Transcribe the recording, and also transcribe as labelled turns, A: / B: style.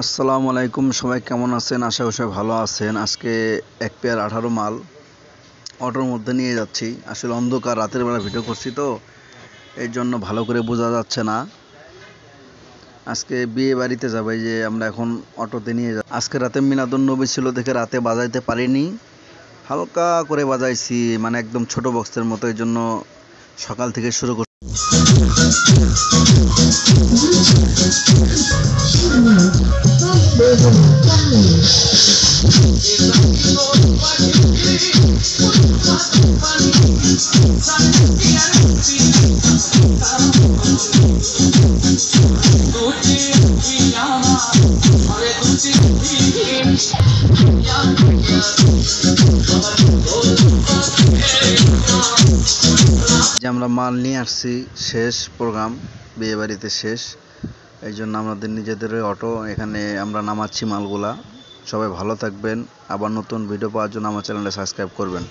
A: আসসালামু আলাইকুম, সবাই কেমন আছেন? আশা করি সবাই ভালো আছেন। আজকে এক পেয়ার 18 মাল অটোর মধ্যে নিয়ে যাচ্ছি। আসলে অন্ধকার, রাতের বেলা ভিডিও করছি তো এই জন্য ভালো করে বোঝা যাচ্ছে না। আজকে বিয়ে বাড়িতে যাবে, যে আমরা এখন অটোতে নিয়ে যাব। আজকে রাতে মিলাদুন্নবী ছিল দেখে রাতে বাজাইতে পারিনি, হালকা করে বাজাইছি, মানে একদম ছোট বক্সের মতো। এই জন্য সকাল থেকে শুরু করছি। যে আমরা মাল নিয়ে আসছি, শেষ প্রোগ্রাম, বিয়ে বাড়িতে শেষ। এই জন্য আমাদের নিজেদের অটো, এখানে আমরা নামাচ্ছি মালগুলা। সবাই ভালো থাকবেন। আবার নতুন ভিডিও পাওয়ার জন্য আমার চ্যানেলটা সাবস্ক্রাইব করবেন।